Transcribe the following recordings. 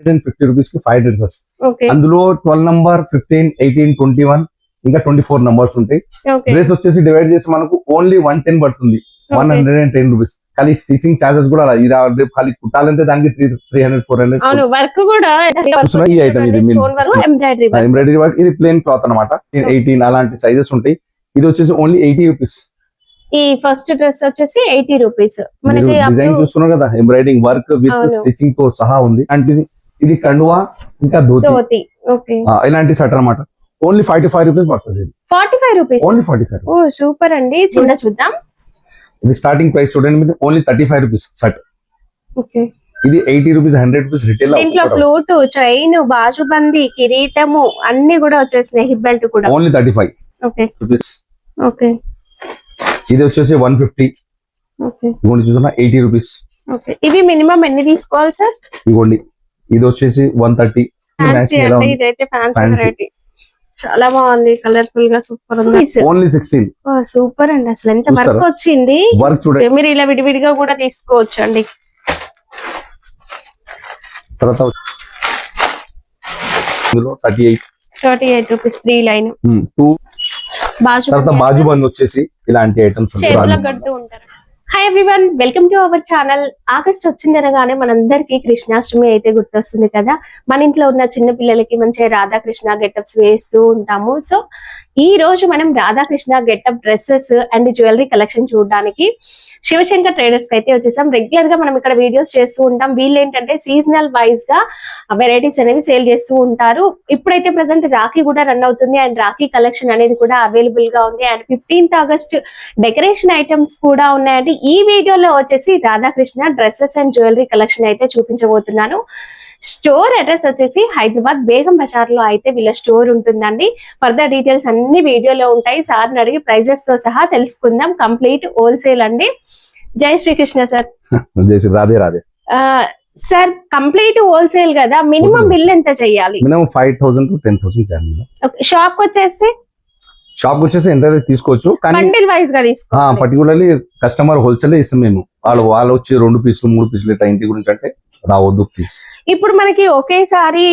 50 rupees కి 5 dresses. Okay అందులో 12 number, 15, 18, 21 ఇంకా 24 నంబర్స్ ఉంటాయి. ఓకే డ్రెస్ వచ్చేసి డివైడ్ చేసి మనకు ఓన్లీ 110 పడుతుంది, 110 రూపీస్. కానీ స్టిచింగ్ చార్జెస్ కూడా ఇలా రేపు ఖాళీ కుట్టాలంటే దానికి 300, 400. అవును వర్క్ కూడా చూస్తున్నా ఈ ఐటమ్ ఇది ఎంబ్రాయిడరీ వర్క్. ఇది ప్లేన్ క్లాత్ అనమాట. 18 అలాంటి సైజెస్ ఉంటాయి. ఇది వచ్చేసి ఓన్లీ 80 రూపీస్. ఈ ఫస్ట్ డ్రెస్ వచ్చేసి 80 రూపీస్. మనకి డిజైన్ చూస్తున్నారు కదా, ఎంబ్రాయిడింగ్ వర్క్ విత్ స్టిచింగ్ తో సహా ఉంది. అంటే ఇది కండువా ఇంకా ధోతి. ఓకే ఇలాంటి సెట్ అనమాట. ఓన్లీ 45 రూపీస్ పడుతుంది. 45 రూపీస్ ఓన్లీ 45. ఓ సూపర్ అండి. చిన్న చూద్దాం. ఇది స్టార్టింగ్ ప్రైస్ చూడండి, మీరు ఓన్లీ 35 రూపీస్ సెట్. ఓకే ఇది 80 రూపీస్, 100 రూపీస్ రిటైల్. దీంట్లో ఫ్లూట్, చైన్, బాజుబంది, కిరీటము అన్ని కూడా వచ్చేసినాయి. హిప్ బెల్ట్ కూడా ఓన్లీ 35 రూపీస్. ఓకే ఇది వచ్చేసి 150. ఓకే ఇదిగోండి చూస్తున్నా 80 రూపీస్. ఓకే ఇవి మినిమం ఎన్ని తీసుకోవాలి సార్? ఇదిగోండి ఇది వచ్చేసి 130. ఫ్యాన్సీ అంటే ఇదైతే ఫ్యాన్సీ వెరైటీ. చాలా బాగుంది, కలర్ఫుల్ గా సూపర్ ఉంది. ఓన్లీ 16. సూపర్ అండి. అసలు ఎంత వర్క్ వచ్చింది. వర్క్ చూడండి. మీరు ఇలా విడివిడిగా కూడా తీసుకోవచ్చు అండి. తర్వాత 38 రూపీస్ 3 లైన్. తర్వాత బాజుబంద్ వచ్చేసి ఇలాంటి ఐటమ్స్ ఉంటారు. Hi everyone, welcome to our channel. August వచ్చిందనగానే మనందరికి కృష్ణాష్టమి అయితే గుర్తొస్తుంది కదా. మన ఇంట్లో ఉన్న చిన్న పిల్లలకి మంచిగా రాధాకృష్ణ గెటప్స్ వేస్తూ ఉంటాము. సో ఈ రోజు మనం Radhakrishna getup dresses and jewellery collection చూడడానికి శివశంకర్ ట్రేడర్స్ కి అయితే వచ్చేసాం. రెగ్యులర్ గా మనం ఇక్కడ వీడియోస్ చేస్తూ ఉంటాం. వీళ్ళు ఏంటంటే సీజనల్ వైజ్ గా వెరైటీస్ అనేవి సేల్ చేస్తూ ఉంటారు. ఇప్పుడైతే ప్రెసెంట్ రాఖీ కూడా రన్ అవుతుంది అండ్ రాఖీ కలెక్షన్ అనేది కూడా అవైలబుల్ గా ఉంది. And 15th August decoration items కూడా ఉన్నాయండి. ఈ వీడియోలో వచ్చేసి Radhakrishna dresses and jewellery collection అయితే చూపించబోతున్నాను. స్టోర్ అడ్రస్ వచ్చేసి హైదరాబాద్ బేగం బజార్ లో అయితే వీళ్ళ స్టోర్ ఉంటుందండి. ఫర్దర్ డీటెయిల్స్ అన్ని వీడియోలో ఉంటాయి. సార్ని అడిగి ప్రైజెస్ తో సహా తెలుసుకుందాం. కంప్లీట్ హోల్సేల్ అండి. జై Srikrishna sir. Radhe Radhe sir. Complete wholesale కదా, మినిమం బిల్ ఎంత చెయ్యాలి? మినిమం 5,000 to 10,000 చేయాలి. షాప్ వచ్చేసి ఎంత తీసుకోవచ్చు, కానీ బండిల్ వైజ్ గా తీసుకోవాలి. పర్టికులర్లీ కస్టమర్ హోల్సేల్ ఇస్తాం మేము. వాళ్ళు వచ్చి 2 పీసులు 3 పీసులు ఇట్లా ఇంటి గురించి అంటే రావద్దు ప్లీజ్. ఇప్పుడు మనకి ఒకేసారి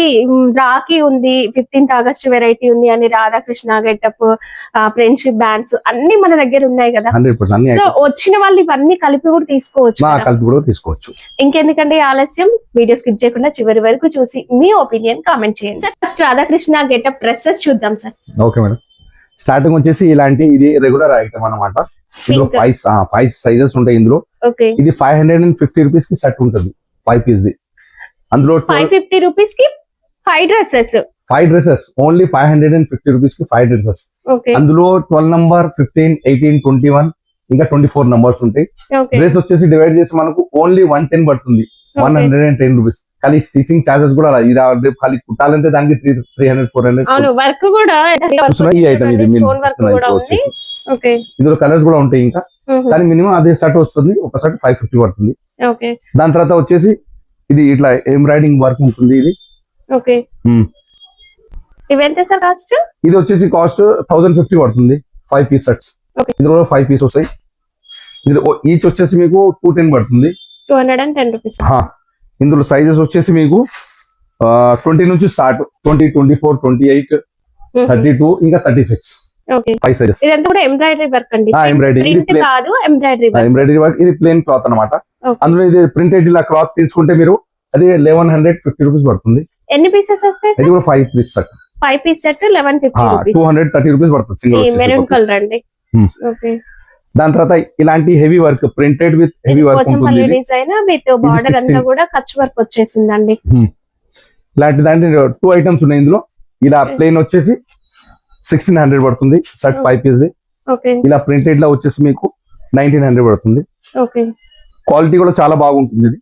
రాఖీ ఉంది, 15th ఆగస్ట్ వెరైటీ ఉంది అని రాధాకృష్ణ గెటప్, ఫ్రెండ్షిప్ బ్యాండ్స్ అన్ని మన దగ్గర ఉన్నాయి కదా. 100%. సో వచ్చిన వాళ్ళు ఇవన్నీ కలిపి కూడా తీసుకోవచ్చు. ఇంకెందుకంటే ఆలస్యం, వీడియో స్కిప్ చేయకుండా చివరి వరకు చూసి మీ ఒపీనియన్ కామెంట్ చేయండి. ఫస్ట్ రాధాకృష్ణ గెటప్ డ్రెస్సెస్ చూద్దాం సార్. Okay madam. స్టార్టింగ్ వచ్చేసి ఇలాంటి ఇది రెగ్యులర్ ఐటమ్ అనమాట. ఇందులో 5 సైజెస్ ఉంటాయి. ఇందులో ఇది 550 రూపీస్ కి సెట్ ఉంటుంది, 5 పీస్ ది. అందులో 550 రూపీస్ కి 5 డ్రెస్సెస్ ఓన్లీ 550 రూపీస్ కి 5 డ్రెస్సెస్. అందులో 12 నంబర్, 15, 18, 21 ఇంకా 24 నంబర్స్ ఉంటాయి. డ్రెస్ వచ్చేసి డివైడ్ చేసి మనకు ఓన్లీ 110 పడుతుంది, 110 రూపీస్. కానీ స్టిచింగ్ చార్జెస్ కూడా ఇలా రేపు ఖాళీ కుట్టాలంటే దానికి 300, 400. వర్క్ కూడా ఈ ఐటమ్ ఇది ఇందులో కలర్స్ కూడా ఉంటాయి ఇంకా. కానీ మినిమం అదే సెట్ వస్తుంది, ఒక సెట్ 550 పడుతుంది. దాని తర్వాత వచ్చేసి ఇది ఇట్లా ఎంబ్రాయిడింగ్ వర్క్ ఉంటుంది. ఇది ఇది వచ్చేసి కాస్ట్ 1050 పడుతుంది, 5 పీస్ సెట్స్. ఇందులో 5 పీస్ వస్తాయి. ఈచ్ వచ్చేసి మీకు 210 పడుతుంది, 210 రూపీస్. ఇందులో సైజెస్ వచ్చేసి మీకు 20 నుంచి స్టార్ట్, 20, 24, 28, 32 ఇంకా 36. 5 సైజెస్. ఇదంతా కూడా ఎంబ్రాయిడరీ వర్క్ అండి. Embroidery work. ఇది ప్లేన్ క్లాత్ అనమాట. అందులో ఇది ప్రింటెడ్ ఇలా క్లాత్ తీసుకుంటే మీరు అది 1150 రూపీస్ పడుతుంది. ఎన్ని పీసెస్ వస్తాయి? ఇది కూడా 5 piece set. 5 piece set 1150 rupees. 230 rupees పడుతుంది. మెరూన్ కలర్ అండి. దాని తర్వాత ఇలాంటి heavy work, printed with heavy work ఉంటుంది. డిజైన్ విత్ బార్డర్ అంతా కూడా కచ్ వర్క్ వచ్చేసిందండి. ఇలాంటి దాంట్లో 2 ఐటమ్స్ ఉన్నాయి. ఇందులో ఇలా ప్లేన్ వచ్చేసి 1600 పడుతుంది సెట్, 5 పీస్. ఇలా ప్రింటెడ్ లా వచ్చేసి మీకు 1900 పడుతుంది. క్వాలిటీ కూడా చాలా బాగుంటుంది. ఇది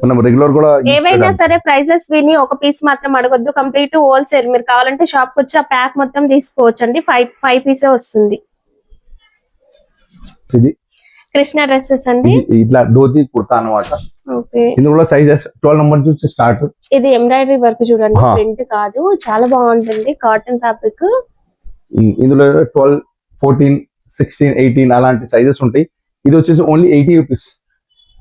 మనం రెగ్యులర్ కూడా ఏవైనా సరే ప్రైజెస్ విని ఒక పీస్ మాత్రం అడగొద్దు. Complete wholesale. మీరు కావాలంటే షాప్ కి వచ్చి ఆ ప్యాక్ మొత్తం తీసుకోవచ్చు అండి. 5 పీసే వస్తుంది. ఇది కృష్ణ డ్రెస్సెస్ అండి. ఇట్లా ధోతి కుర్తా అన్నమాట. ఇందులో సైజెస్ 12 నంబర్ నుంచి స్టార్ట్. ఇది ఎంబ్రాయిడరీ వర్క్ చూడండి, ప్రింట్ కాదు, చాలా బాగుంటుంది. Cotton fabric. ఇందులో 12, 14, 16, 18 అలాంటి సైజెస్ ఉంటాయి. ఇది వచ్చేసి ఓన్లీ 80 రూపీస్.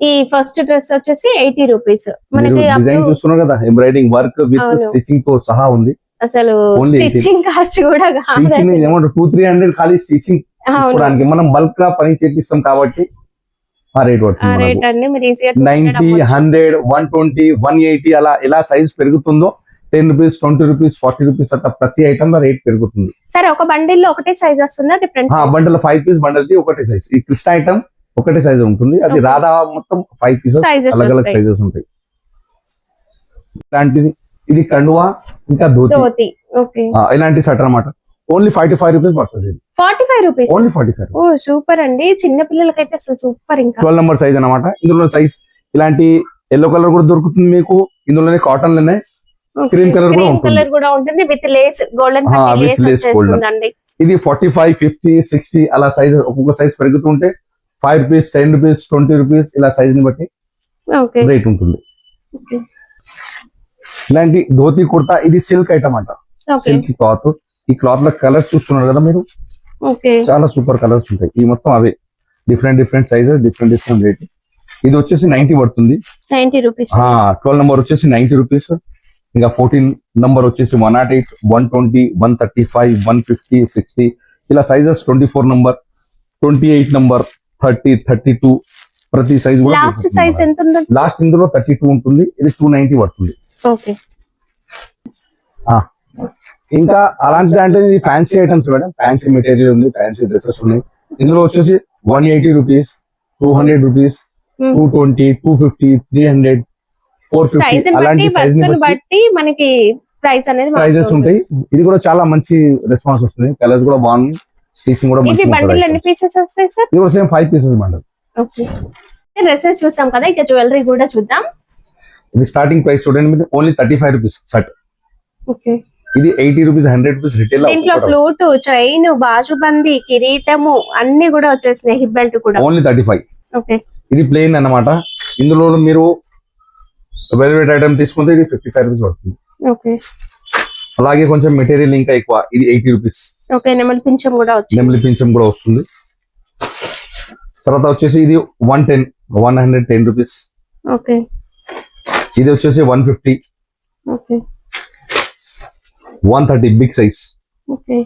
ఈ ఫస్ట్ డ్రెస్ వచ్చేసి 80 రూపీస్. మనకి డిజైన్ చూస్తున్నారు కదా, ఎంబ్రాయిడింగ్ వర్క్ విత్ అవును. స్టిచింగ్ తో సహా ఉంది. అసలు Only 80. స్టిచ్చింగ్ కాస్ట్ కూడా కాదు స్టిచింగ్ అసలు. ఏమంటారు 200-300 ఖాళీ స్టిచింగ్ అవును, తీసుకోవడానికి. మనం బల్క్ గా పని చేపిస్తాం కాబట్టి ఆ రేట్ ఆ పడుతుంది రేట్ మనకు. అన్ని మీరు ఈజీగా 90, 100, 120, 180 అలా ఎలా సైజ్ పెరుగుతుందో 10 రూపీస్, 20 రూపీస్, 40 రూపీస్ అట్లా ప్రతి ఐటమ్ లో రేట్ పెరుగుతుంది. సరే, ఒక బండిల్ లో ఒకటే సైజ్ వస్తుందా డిఫరెన్స్? బండల్ 5 పీస్ బండల్ ది ఒకటే సైజ్. ఈ కృష్ణ ఐటమ్ ఒకటే సైజ్ ఉంటుంది. అది Okay. రాధా మొత్తం 5 పీసెస్ Sizes అలగ్ అలగ్ వస్తాయి. సైజెస్ ఉంటాయి. ఇలాంటిది ఇది కండువా ఇంకా ధోతి. ధోతి. ఓకే, ఇలాంటి సెట్ అన్నమాట. ఓన్లీ 45 రూపీస్ పడుతుంది. 45 రూపీస్. ఓన్లీ 45. ఓ సూపర్ అండి, చిన్న పిల్లలకైతే అసలు సూపర్. ఇంకా 12 నెంబర్ సైజ్ అన్నమాట. ఇందులో సైజ్ ఇలాంటి ఎల్లో కలర్ కూడా దొరుకుతుంది మీకు. ఇందులోనే కాటన్ లోనే cream colour కూడా ఉంటుంది. కలర్ కూడా ఉంటుంది with lace, golden with lace lace golden. వచ్చేస్తుందండి. ఇది 45, 50, 60 అలా సైజ్ ఒక్కొక్క సైజ్ పెరుగుతుంటే 5 రూపీస్, 10 రూపీస్, 20 రూపీస్ ఇలా సైజ్ ని బట్టి ఓకే, రేట్ ఉంటుంది. ఓకే, ఇలాంటి ధోతి కుర్తా ఇది సిల్క్ ఐటమ్ అంట. Okay, silk cloth. ఈ క్లాత్ లో కలర్స్ చూస్తున్నారు కదా మీరు, ఓకే. చాలా సూపర్ కలర్స్ ఉంటాయి. ఈ మొత్తం అవే డిఫరెంట్ సైజెస్, డిఫరెంట్ రేట్. ఇది వచ్చేసి 90 పడుతుంది. 90 రూపీస్. 12 నెంబర్ వచ్చేసి 90 రూపీస్. ఇంకా 14 నంబర్ వచ్చేసి 108, 120, 135, 150, 60 ఇలా సైజెస్. 24 నంబర్, 28 నంబర్, 30, 32 ప్రతి సైజ్ కూడా లాస్ట్ సైజ్ ఎంత ఉంటుంది? లాస్ట్ ఇందులో 32 ఉంటుంది. ఇది 290 పడుతుంది. ఓకే, ఇంకా అలాంటి దాంట్లో ఇది fancy items madam. Fancy material ఉంది, ఫ్యాన్సీ డ్రెస్సెస్ ఉన్నాయి. ఇందులో వచ్చేసి 180 రూపీస్, 200 రూపీస్, 220, 250, 300, 450 సైజ్ అలాంటి సైజ్ ని బట్టి బట్టి మనకి ప్రైస్ అనేది ప్రైజెస్ ఉంటాయి. ఇది కూడా చాలా మంచి రెస్పాన్స్ వస్తుంది. కలర్స్ కూడా బాగుంది, స్టిచింగ్ కూడా ఇవి మంచిగా బండిల్ ఉంటుంది. ఎన్ని పీసెస్ వస్తాయి సార్? ఇది కూడా same 5 pieces bundle. Okay, dresses చూసాం కదా, ఇక జ్యువెలరీ కూడా చూద్దాం. ఇది స్టార్టింగ్ ప్రైస్ చూడండి మీరు, ఓన్లీ 35 రూపీస్ సెట్. ఓకే, ఇది 80 రూపీస్, 100 రూపీస్ రిటైల్. దీంట్లో ఫ్లూట్, చైన్, బాజుబంది, కిరీటము అన్ని కూడా వచ్చేసినాయి, హిప్ బెల్ట్ కూడా. ఓన్లీ 35. ఓకే, ఇది ప్లెయిన్ అన్నమాట. ఇందులో మీరు వెల్వెట్ ఐటమ్ తీసుకుంటే ఇది 55 రూపీస్ పడుతుంది. ఓకే, అలాగే కొంచెం మెటీరియల్ ఇంకా ఎక్కువ, ఇది 80 రూపీస్. ఓకే. నెమలి పింఛం కూడా వచ్చింది. నెమలి పింఛం కూడా వస్తుంది. తర్వాత వచ్చేసి ఇది 110 రూపీస్. ఓకే, ఇది వచ్చేసి 150, ఓకే, 130 బిగ్ సైజ్. ఓకే.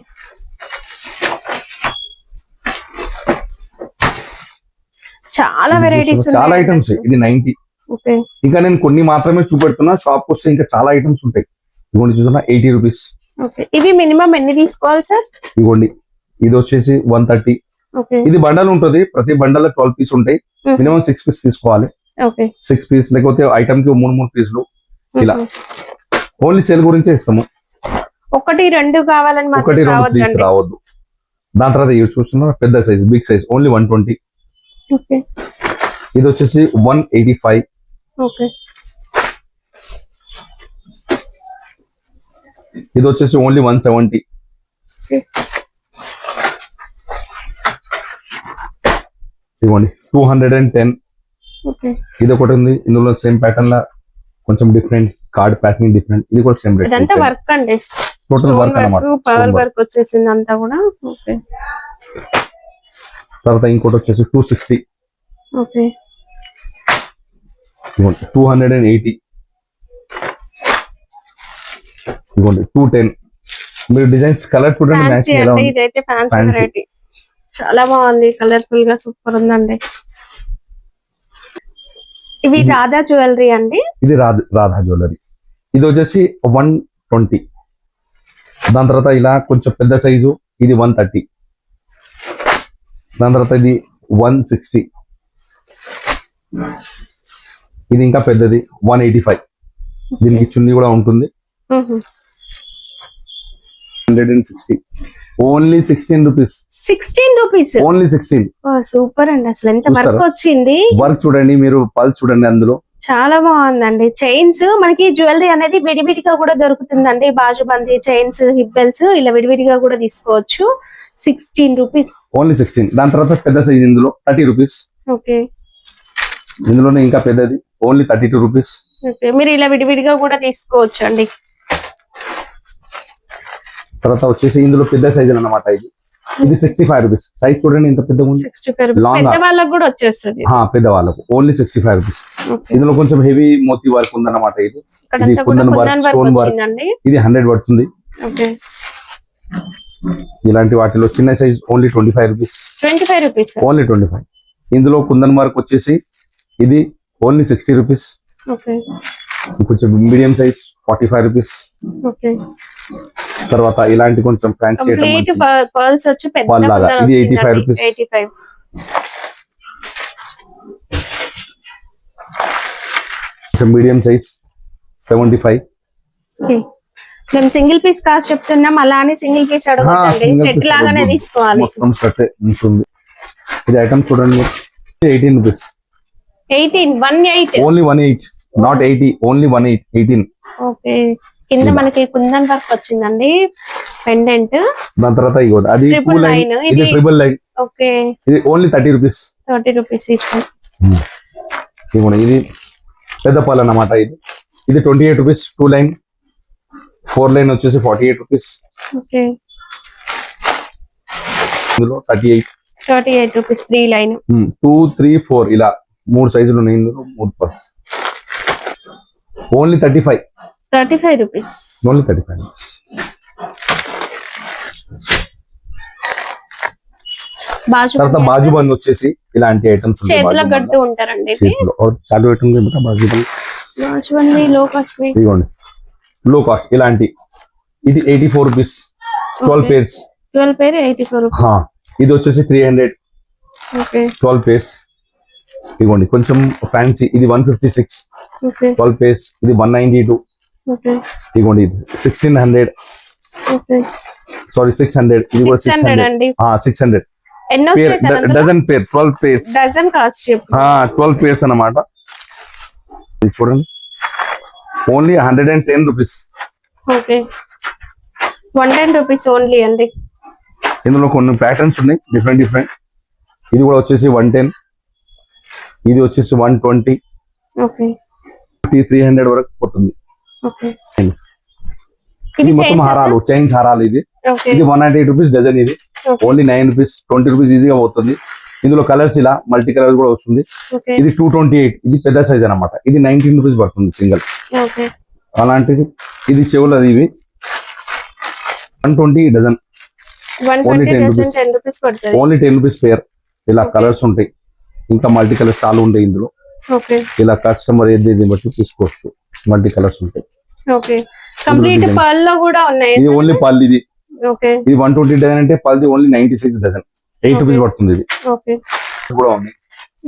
చాలా వెరైటీస్ చాలా ఐటమ్స్. ఇది 90. ఓకే, ఇంకా నేను కొన్ని మాత్రమే చూపెడుతున్నా, షాప్ వస్తే ఇంకా చాలా ఐటమ్స్ ఉంటాయి. ఇదిగోండి చూస్తున్నా 80 రూపీస్. ఓకే. ఇవి మినిమం ఎన్ని తీసుకోవాలి సార్? ఇదిగోండి ఇది వచ్చేసి 130. ఓకే, ఇది బండల్ ఉంటుంది. ప్రతి బండల్ 12 పీస్ ఉంటాయి. మినిమం 6 పీస్ తీసుకోవాలి. ఓకే, 6 పీస్ లేకపోతే ఐటమ్ కి 3 పీసులు ఇలా. ఓన్లీ సేల్ గురించే ఇస్తాము. 1, 2 కావాలని మాత్రం 1, 2 ప్లీజ్ రావద్దండి. రావద్దు. దాని తర్వాత ఇవి చూస్తున్నా పెద్ద size, big size, only 120. Okay, ఇది వచ్చేసి 185. ఓకే, ఇది వచ్చేసి ఓన్లీ 170. ఇదిగోండి 210. ఓకే. ఇది ఒకటి ఉంది. ఇందులో సేమ్ ప్యాటర్న్ లా కొంచెం డిఫరెంట్, కార్డ్ ప్యాకింగ్ డిఫరెంట్. ఇది కూడా సేమ్ రేట్. ఇదంతా వర్క్ అండి, టోటల్ వర్క్ అన్నమాట. పవర్ వర్క్ వచ్చేసింది అంతా కూడా. ఓకే, తర్వాత ఇంకోటి వచ్చేసి 260. ఓకే, 280. ఇదిగోండి 210. మీరు డిజైన్స్ కలర్ చూడండి, ఫ్యాన్సీ మ్యాచింగ్ ఎలా అంటే ఉంది. ఇదైతే ఫ్యాన్సీ Fancy. వెరైటీ చాలా బాగుంది, కలర్ఫుల్ గా సూపర్ ఉందండి. ఇవి రాధా జ్యువెలరీ అండి. ఇది రాధా జ్యువెలరీ. ఇది వచ్చేసి 120. దాని తర్వాత ఇలా కొంచెం పెద్ద సైజు, ఇది 130. దాని తర్వాత ఇది 160. ఇది ఇంకా పెద్దది 185. దీనికి చున్నీ కూడా ఉంటుంది. 160. Only 16 rupees. 16 rupees. Only 16. Super అండి, అసలు ఎంత వర్క్ చూస్తారా? వచ్చింది. వర్క్ చూడండి మీరు, పల్స్ చూడండి అందులో. చాలా బాగుందండి. చైన్స్ మనకి జ్యువెలరీ అనేది విడివిడిగా కూడా దొరుకుతుందండి. బాజుబంది, చైన్స్, హిప్ బెల్ట్స్ ఇలా విడివిడిగా కూడా తీసుకోవచ్చు. 16 రూపీస్. ఓన్లీ 16. దాని తర్వాత పెద్ద సైజ్ ఇందులో 30 రూపీస్. ఓకే, ఇందులోనే ఇంకా పెద్దది ఓన్లీ 32 రూపీస్. ఓకే. మీరు ఇలా విడివిడిగా కూడా తీసుకోవచ్చు అండి. తర్వాత వచ్చేసి ఇందులో పెద్ద సైజ్ అన్నమాట. ఇది ఇది 65 రూపీస్. సైజ్ చూడండి ఎంత పెద్దగా ఉంది. 65 రూపీస్. Long పెద్ద వాళ్ళకి కూడా వచ్చేస్తుంది. పెద్దవాళ్ళకు ఓన్లీ 65 రూపీస్. ఓకే. ఇందులో కొంచెం హెవీ మోతీ వర్క్ ఉందన్నమాట. ఇది ఇక్కడంతా కూడా kundan work, kundan work stone work. వచ్చిందండి. ఇది 100 పడుతుంది. ఓకే. ఇలాంటి వాటిలో చిన్న size only 25 rupees. 25 rupees. Only 25. ఇందులో కుందన్ వర్క్ వచ్చేసి ఇది ఓన్లీ 60 రూపీస్. ఓకే. కొంచెం మీడియం సైజ్ 45 రూపీస్. ఓకే. తర్వాత ఇలాంటి కొంచెం ఫ్యాన్సీ కంప్లీట్ పర్ల్స్ వచ్చి పెద్ద Pearl లాగా. కుందన్ ఇది వచ్చిందండి. 85 రూపీస్. 85. Medium size 75. ఓకే. మేము సింగిల్ పీస్ కాస్ట్ చెప్తున్నాం, అలా అని సింగిల్ పీస్ అడగండి, single సెట్ piece లాగానే అడగొద్దు. తీసుకోవాలి. మొత్తం సెట్ ఉంటుంది. ఇది ఐటమ్ చూడండి 18 rupees. 18 only 18, not 80, only 18. Okay. కింద మనకి కుందన్ వర్క్ వచ్చిందండి పెండెంట్. దాని తర్వాత ఇగోండి అది Triple 2 లైన్, line. ఇది ఇది- ట్రిపుల్ లైన్. ఓకే. ఇది ఓన్లీ 30 రూపీస్. 30 rupees each. ఇదిగోండి ఇది పెద్ద పాలు అన్నమాట. ఇది 28 రూపీస్. 2 లైన్, 4 లైన్ వచ్చేసి 48 రూపీస్. ఓకే. ఇందులో 38 రూపీస్ 3 లైన్. 2, 3, 4 ఇలా 3 సైజులు ఉన్నాయి. ఇందులో 3 పర్స్ ఓన్లీ 35 రూపీస్. ఓన్లీ 35. బాజు తర్వాత బాజు బంద్ వచ్చేసి ఇలాంటి ఐటమ్స్ చేతిలో గట్టు ఉంటారండి ఇది. చాలు ఐటమ్ బాజు బంద్. బాజుబంది లో కాస్ట్. ఇదిగోండి లో కాస్ట్ ఇలాంటి. ఇది 84 రూపీస్. 12 పేర్స్. 12 పేర్ 84 రూపీస్. ఇది వచ్చేసి 300. ఓకే. 12 పేర్స్. ఇదిగోండి కొంచెం ఫ్యాన్సీ. ఇది 156. ఓకే. 12 పేర్స్. ఇది 192. ఓకే. ఇదిగోండి ఇది 1600. ఓకే. సారీ 600. ఇది కూడా 600 600. అండి. 600 ఎన్నో పేర్, చేశారు? డజన్ పేర్. 12 పేర్స్. డజన్ కాస్ట్ చెప్పు. 12 పేర్స్ అన్నమాట. ఇది చూడండి only 110 rupees. Okay. 110 rupees only అండి. ఇందులో కొన్ని ప్యాటర్న్స్ ఉన్నాయి డిఫరెంట్. ఇది కూడా వచ్చేసి 110. ఇది వచ్చేసి 120. ఓకే. 300 వరకు పోతుంది. ఓకే. ఇది మొత్తం హారాలు, చైన్స్ హారాలు. ఇది ఓకే. ఇది 198 రూపీస్ డజన్. ఇది ఓకే. Only 9 rupees. 20 రూపీస్ ఈజీగా పోతుంది. ఇందులో కలర్స్ ఇలా మల్టీ కలర్ కూడా వస్తుంది. ఓకే. ఇది 228. ఇది పెద్ద సైజ్ అన్నమాట. ఇది 19 రూపీస్ పడుతుంది సింగల్. ఓకే. అలాంటిది ఇది చెవులది. ఇవి 120 డజన్. 120 10 dozen rupees. 10 రూపీస్ పడుతుంది. Only 10 rupees pair. ఇలా Okay. కలర్స్ ఉంటాయి. ఇంకా మల్టీ కలర్స్ చాలా ఉంటాయి ఇందులో. ఓకే. ఇలా కస్టమర్ ఏది బట్టి తీసుకోవచ్చు. మల్టీ కలర్స్ ఉంటాయి. ఓకే. Complete design. పర్ల్ లో కూడా ఉన్నాయి. ఇది ఓన్లీ పల్లి. ఇది ఓకే. ఇది 120 డజన్ అంటే పల్ది ఓన్లీ 96 డజన్. 8 rupees Okay. పడుతుంది. ఇది ఓకే. కూడా ఉంది.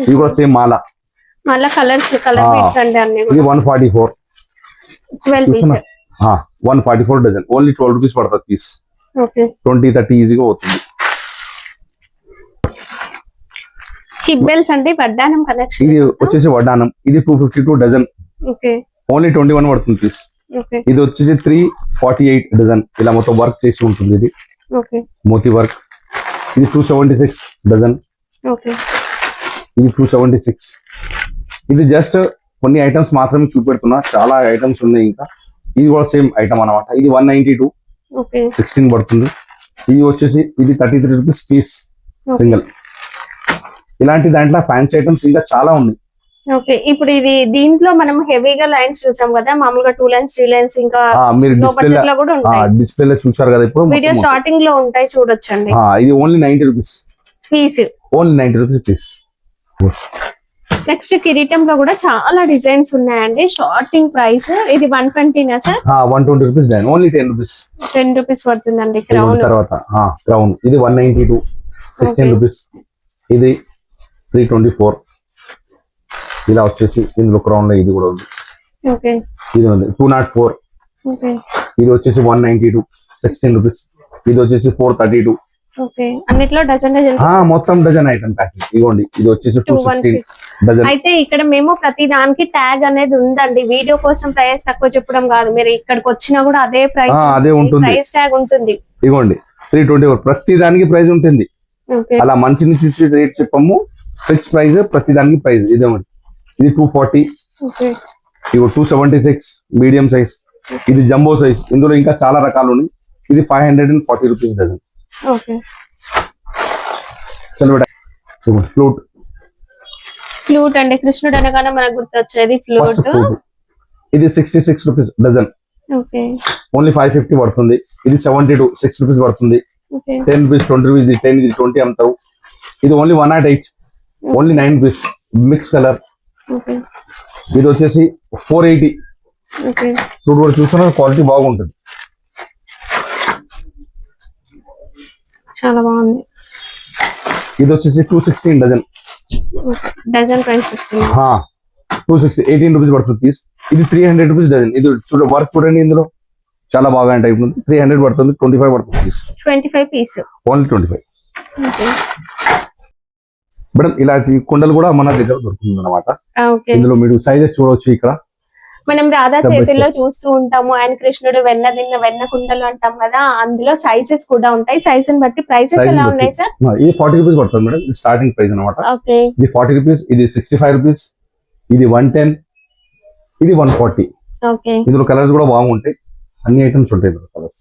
ఇది కూడా సేమ్ మాల. మళ్ళా కలర్ బీట్స్ అండి అన్ని ఇది కూడా 144. 12 పీస్. 144 డజన్. ఓన్లీ 12 రూపీస్ పడుతుంది పీస్. ఓకే. 20-30 ఈజీగా అవుతుంది. హిప్ బెల్స్ అంటే వడ్డానం కలెక్షన్. ఇది వచ్చేసి వడ్డానం. ఇది 252 డజన్. ఓకే. ఓన్లీ 21 పడుతుంది పీస్. ఓకే. ఇది వచ్చేసి 348 డజన్. ఇలా మొత్తం వర్క్ చేసి ఉంటుంది. ఇది ఓకే. మోతీ వర్క్. ఇది 276 డజన్. ఓకే. ఇది 276. ఇది జస్ట్ కొన్ని ఐటమ్స్ మాత్రమే చూపెడుతున్నా. చాలా ఐటమ్స్ ఉన్నాయి ఇంకా. ఇది కూడా సేమ్ ఐటమ్ అన్నమాట. ఇది 192. ఓకే. 16 పడుతుంది. ఇది వచ్చేసి ఇది 33 రూపీస్ పీస్ సింగిల్. ఇలాంటి దాంట్లో ఫ్యాన్సీ ఐటమ్స్ ఇంకా చాలా ఉన్నాయి. ఓకే. ఇప్పుడు ఇది దీంట్లో మనం హెవీగా లైన్స్ చూసాం కదా, మామూలుగా 2 లైన్స్ 3 లైన్స్ ఇంకా మీరు లో బడ్జెట్ లో కూడా ఉంటాయి. డిస్ప్లేలో చూసారు కదా ఇప్పుడు. వీడియో స్టార్టింగ్ లో ఉంటాయి చూడొచ్చండి. ఇది only 90 rupees piece. Only 90 rupees piece. Next కిరీటం లో కూడా చాలా డిజైన్స్ ఉన్నాయండి. స్టార్టింగ్ ప్రైస్ ఇది 120 నా సార్? 120 రూపీస్ డైన్. Only 10 rupees. 10 రూపీస్ పడుతుందండి క్రౌన్. తర్వాత క్రౌన్. ఇది 192. 16 రూపీస్. ఇది 324. ఇలా వచ్చేసి ఇందులో క్రౌన్ లో ఇది కూడా ఉంది. ఓకే. ఇది ఉంది 204. ఓకే. ఇది వచ్చేసి 192. 16 రూపీస్. ఇది వచ్చేసి 432. ఓకే. అన్నిట్లో డజన్ డజన్ మొత్తం డజన్ ఐటమ్ ప్యాకింగ్. ఇదిగోండి ఇది వచ్చేసి 216 డజన్. అయితే ఇక్కడ మేము ప్రతి దానికి ట్యాగ్ అనేది ఉందండి. వీడియో కోసం ప్రైస్ తక్కువ చెప్పడం కాదు, మీరు ఇక్కడికి వచ్చినా కూడా అదే ప్రైస్ అదే ఉంటుంది. ప్రైస్ ట్యాగ్ ఉంటుంది. ఇదిగోండి 324. ప్రతి దానికి ప్రైస్ ఉంటుంది. ఓకే. అలా మంచిని చూసి రేట్ చెప్పము. ఫిక్స్ ప్రైస్ ప్రతి దానికి ప్రైస్. ఇదేమండి ఇది 240. ఓకే. ఇవి 276 మీడియం సైజ్. ఇది జంబో సైజ్. ఇందులో ఇంకా చాలా రకాలు ఉన్నాయి. ఇది 540 rupees dozen. Okay. Flute flute అంటే కృష్ణుడు అనగానే మనకు గుర్తొచ్చేది ఫ్లూట్. ఇది 66 రూపీస్ డజన్. ఓకే ఓన్లీ 550 పడుతుంది. ఇది 72 6 రూపీస్ పడుతుంది. ఓకే 10 రూపీస్ 20 రూపీస్, ఇది 10 ఇది 20 అమ్ముతావు. ఇది only 108 only 9 rupees mix colour. Okay ఇది వచ్చేసి 480. ఓకే ఫ్లూట్ కూడా చూస్తున్నా క్వాలిటీ బాగుంటుంది. చాలా బాగుంది. ఇది వచ్చేసి 216 డజన్. డజన్ ప్రైస్ వస్తుంది. 260 18 రూపీస్ పడుతుంది పీస్. ఇది 300 రూపీస్ డజన్. ఇది వర్క్ చూడండి, ఇందులో చాలా బాగా టైప్ ఉంది. 300 పడుతుంది, 25 పడుతుంది piece. 25 piece only 25. Okay madam ఇలాంటి కుండలు కూడా మన దగ్గర దొరుకుతుంది అనమాట. ఓకే ఇందులో మీరు సైజెస్ చూడవచ్చు. ఇక్కడ మనం రాధా చేతుల్లో చూస్తూ ఉంటాము, ఆయన కృష్ణుడు వెన్న తిన్న వెన్న కుండలు అంటాం కదా, అందులో సైజెస్ కూడా ఉంటాయి. సైజ్ ని బట్టి ప్రైసెస్ ఎలా ఉన్నాయి సార్? ఇది 40 రూపీస్ పడుతుంది మేడం. ఇది స్టార్టింగ్ ప్రైస్ అనమాట. ఓకే ఇది 40 రూపీస్, ఇది 65 రూపీస్, ఇది 110, ఇది 140. ఓకే ఇందులో కలర్స్ కూడా బాగుంటాయి. అన్ని ఐటమ్స్ ఉంటాయి ఇందులో కలర్స్.